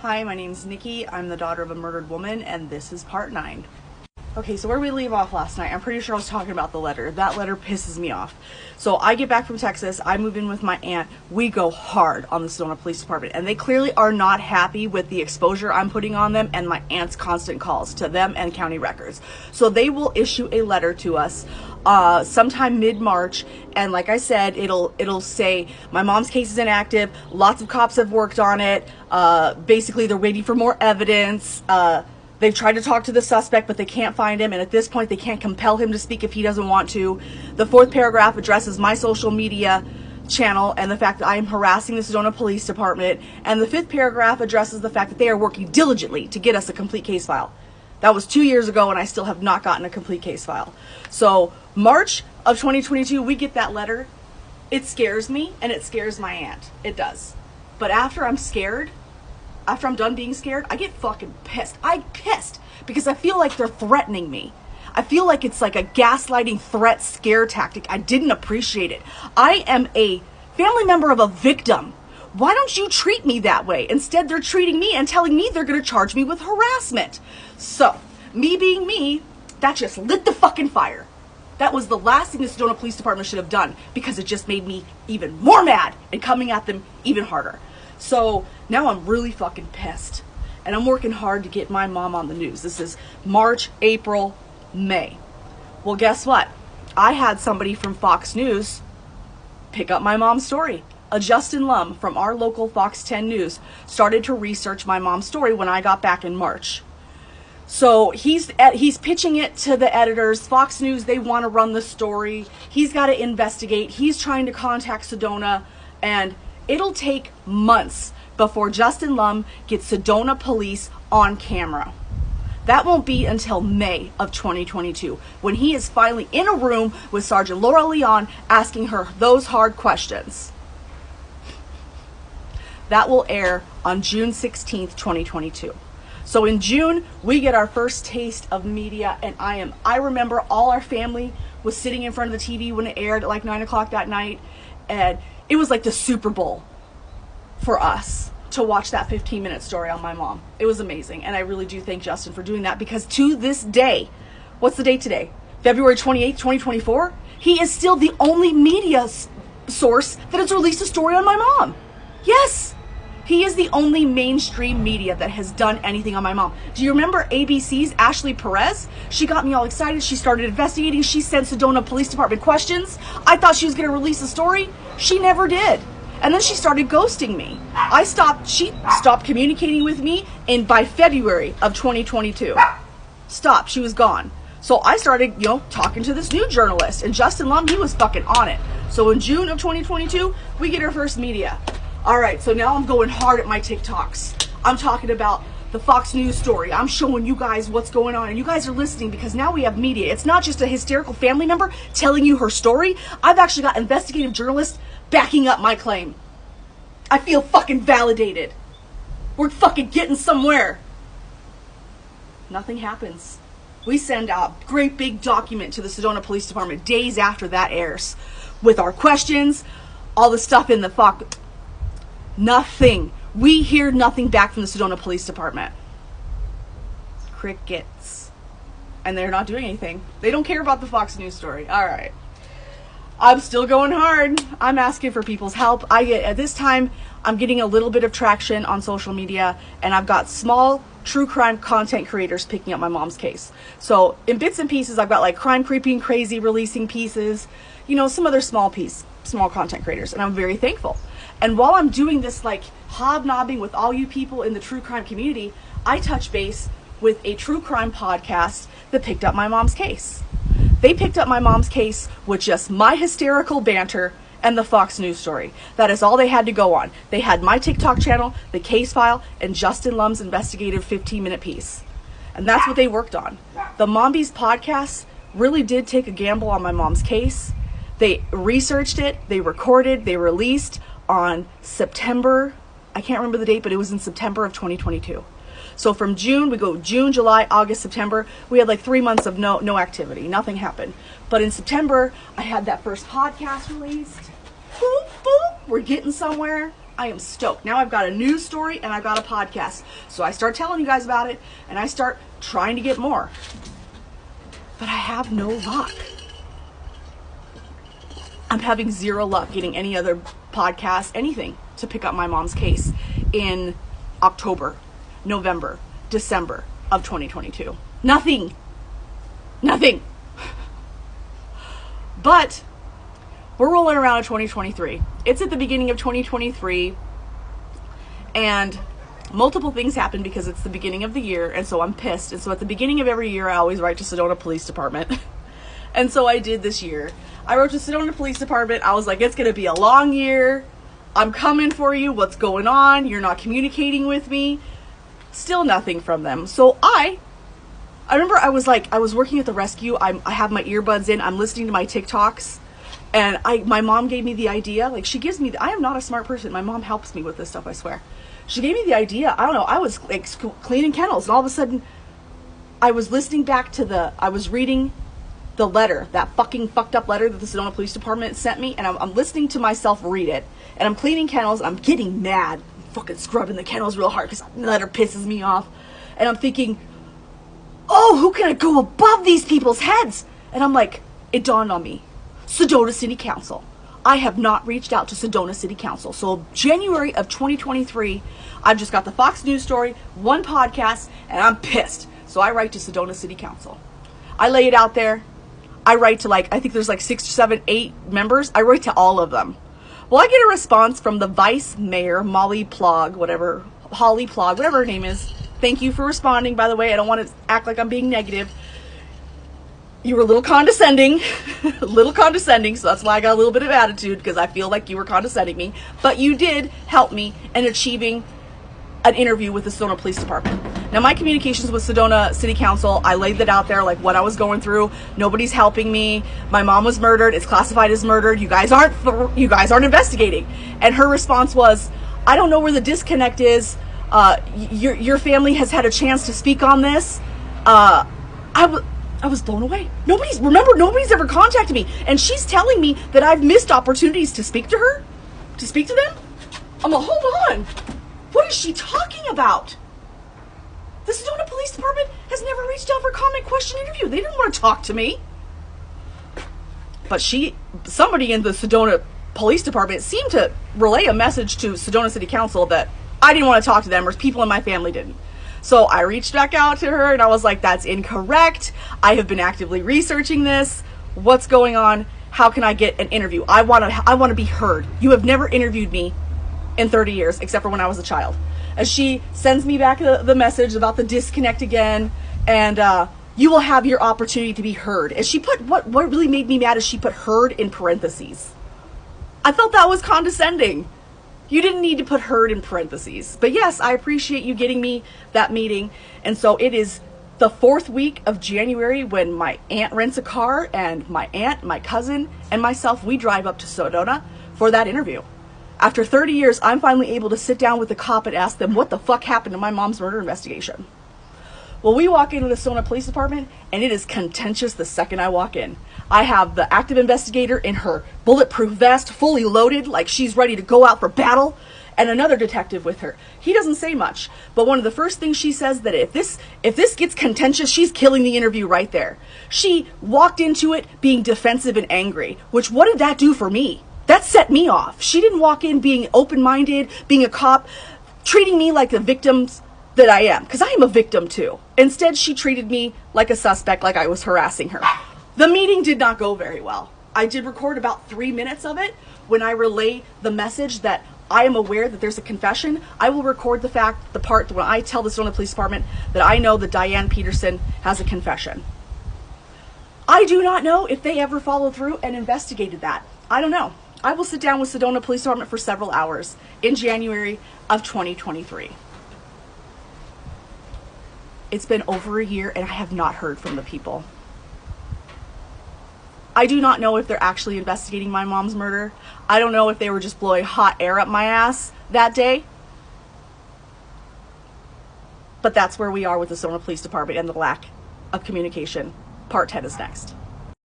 Hi, my name's Nikki. I'm the daughter of a murdered woman, and this is part 9. Okay, so where we leave off last night, I'm pretty sure I was talking about the letter. That letter pisses me off. So I get back from Texas, I move in with my aunt, we go hard on the Sedona Police Department, and they clearly are not happy with the exposure I'm putting on them and my aunt's constant calls to them and county records. So they will issue a letter to us sometime mid-March, and like I said, it'll say my mom's case is inactive, lots of cops have worked on it, basically they're waiting for more evidence, they've tried to talk to the suspect, but they can't find him, and at this point, they can't compel him to speak if he doesn't want to. The 4th paragraph addresses my social media channel and the fact that I am harassing the Sedona Police Department, and the 5th paragraph addresses the fact that they are working diligently to get us a complete case file. That was 2 years ago, and I still have not gotten a complete case file. So, March of 2022, we get that letter. It scares me, and it scares my aunt. It does. But after I'm scared, after I'm done being scared, I get fucking pissed. I'm pissed because I feel like they're threatening me. I feel like it's like a gaslighting threat scare tactic. I didn't appreciate it. I am a family member of a victim. Why don't you treat me that way? Instead, they're treating me and telling me they're going to charge me with harassment. So, me being me, that just lit the fucking fire. That was the last thing the Sedona Police Department should have done because it just made me even more mad and coming at them even harder. So now I'm really fucking pissed, and I'm working hard to get my mom on the news. This is March, April, May. Well, guess what? I had somebody from Fox News pick up my mom's story. A Justin Lum from our local Fox 10 News started to research my mom's story when I got back in March. So he's pitching it to the editors. Fox News, they want to run the story. He's got to investigate. He's trying to contact Sedona, and it'll take months before Justin Lum gets Sedona police on camera. That won't be until May of 2022, when he is finally in a room with Sergeant Laura Leon asking her those hard questions. That will air on June 16th, 2022. So in June, we get our first taste of media, and I remember all our family was sitting in front of the TV when it aired at like 9 o'clock that night, and it was like the Super Bowl for us to watch that 15-minute story on my mom. It was amazing, and I really do thank Justin for doing that, because to this day, what's the date today? February 28th, 2024? He is still the only media source that has released a story on my mom. Yes! He is the only mainstream media that has done anything on my mom. Do you remember ABC's Ashley Perez? She got me all excited. She started investigating. She sent Sedona Police Department questions. I thought she was going to release a story. She never did. And then she started ghosting me. She stopped communicating with me by February of 2022. Stopped. She was gone. So I started, talking to this new journalist. And Justin Lum, he was fucking on it. So in June of 2022, we get our first media. All right, so now I'm going hard at my TikToks. I'm talking about the Fox News story. I'm showing you guys what's going on, and you guys are listening because now we have media. It's not just a hysterical family member telling you her story. I've actually got investigative journalists backing up my claim. I feel fucking validated. We're fucking getting somewhere. Nothing happens. We send out a great big document to the Sedona Police Department days after that airs with our questions, all the stuff in the Fox. Nothing. We hear nothing back from the Sedona Police Department. Crickets. And they're not doing anything. They don't care about the Fox News story. All right. I'm still going hard. I'm asking for people's help. At this time, I'm getting a little bit of traction on social media, and I've got small true crime content creators picking up my mom's case. So in bits and pieces, I've got like Crime Creeping Crazy releasing pieces, some other small content creators, and I'm very thankful. And while I'm doing this like hobnobbing with all you people in the true crime community, I touch base with a true crime podcast that picked up my mom's case. They picked up my mom's case with just my hysterical banter and the Fox News story. That is all they had to go on. They had my TikTok channel, the case file, and Justin Lum's investigative 15-minute piece. And that's what they worked on. The Mombies podcast really did take a gamble on my mom's case. They researched it, they recorded, they released on September, I can't remember the date, but it was in September of 2022. So from June, we go June, July, August, September. We had like 3 months of no activity. Nothing happened. But in September, I had that first podcast released. Boop, boop. We're getting somewhere. I am stoked. Now I've got a news story and I've got a podcast. So I start telling you guys about it and I start trying to get more. But I have no luck. I'm having zero luck getting any other podcast, anything, to pick up my mom's case in October, November, December of 2022. Nothing. But we're rolling around in 2023. It's at the beginning of 2023, and multiple things happen because it's the beginning of the year, and so I'm pissed. And so at the beginning of every year, I always write to Sedona Police Department. And so I did this year. I wrote to Sedona Police Department. I was like, it's going to be a long year. I'm coming for you. What's going on? You're not communicating with me. Still nothing from them. So I remember I was working at the rescue. I have my earbuds in. I'm listening to my TikToks. And my mom gave me the idea. Like, she gives me, I am not a smart person. My mom helps me with this stuff, I swear. She gave me the idea. I don't know. I was like cleaning kennels, and all of a sudden I was listening back to I was reading the letter, that fucking fucked up letter that the Sedona Police Department sent me, and I'm listening to myself read it, and I'm cleaning kennels, and I'm getting mad, fucking scrubbing the kennels real hard because the letter pisses me off, and I'm thinking, oh, who can I go above these people's heads? And I'm like, it dawned on me, Sedona City Council. I have not reached out to Sedona City Council. So January of 2023, I've just got the Fox News story, one podcast, and I'm pissed. So I write to Sedona City Council. I lay it out there. I write to I think there's 6, 7, 8 members. I write to all of them. Well, I get a response from the Vice Mayor, Holly Plog, whatever her name is. Thank you for responding, by the way. I don't want to act like I'm being negative. You were a little condescending, so that's why I got a little bit of attitude, because I feel like you were condescending me. But you did help me in achieving an interview with the Sedona Police Department. Now, my communications with Sedona City Council, I laid that out there, like what I was going through. Nobody's helping me. My mom was murdered. It's classified as murdered. You guys aren't investigating. And her response was, I don't know where the disconnect is. Your family has had a chance to speak on this. I was blown away. Nobody's ever contacted me. And she's telling me that I've missed opportunities to speak to her, to speak to them. I'm like, hold on. What is she talking about? The Sedona Police Department has never reached out for a comment, question, interview. They didn't want to talk to me. But somebody in the Sedona Police Department seemed to relay a message to Sedona City Council that I didn't want to talk to them, or people in my family didn't. So I reached back out to her and I was like, that's incorrect. I have been actively researching this. What's going on? How can I get an interview? I want to be heard. You have never interviewed me in 30 years, except for when I was a child. As she sends me back the message about the disconnect again, and you will have your opportunity to be heard. And she put, what really made me mad is she put heard in parentheses. I felt that was condescending. You didn't need to put heard in parentheses. But yes, I appreciate you getting me that meeting. And so it is the 4th week of January when my aunt rents a car, and my aunt, my cousin, and myself, we drive up to Sedona for that interview. After 30 years, I'm finally able to sit down with the cop and ask them what the fuck happened to my mom's murder investigation. Well, we walk into the Sedona Police Department, and it is contentious the second I walk in. I have the active investigator in her bulletproof vest, fully loaded, like she's ready to go out for battle, and another detective with her. He doesn't say much, but one of the first things she says that if this gets contentious, she's killing the interview right there. She walked into it being defensive and angry, which what did that do for me? That set me off. She didn't walk in being open-minded, being a cop, treating me like the victims that I am, because I am a victim too. Instead, she treated me like a suspect, like I was harassing her. The meeting did not go very well. I did record about 3 minutes of it. When I relay the message that I am aware that there's a confession, I will record the part when I tell the Sedona Police Department that I know that Diane Peterson has a confession. I do not know if they ever followed through and investigated that. I don't know. I will sit down with Sedona Police Department for several hours in January of 2023. It's been over a year and I have not heard from the people. I do not know if they're actually investigating my mom's murder. I don't know if they were just blowing hot air up my ass that day. But that's where we are with the Sedona Police Department and the lack of communication. Part 10 is next.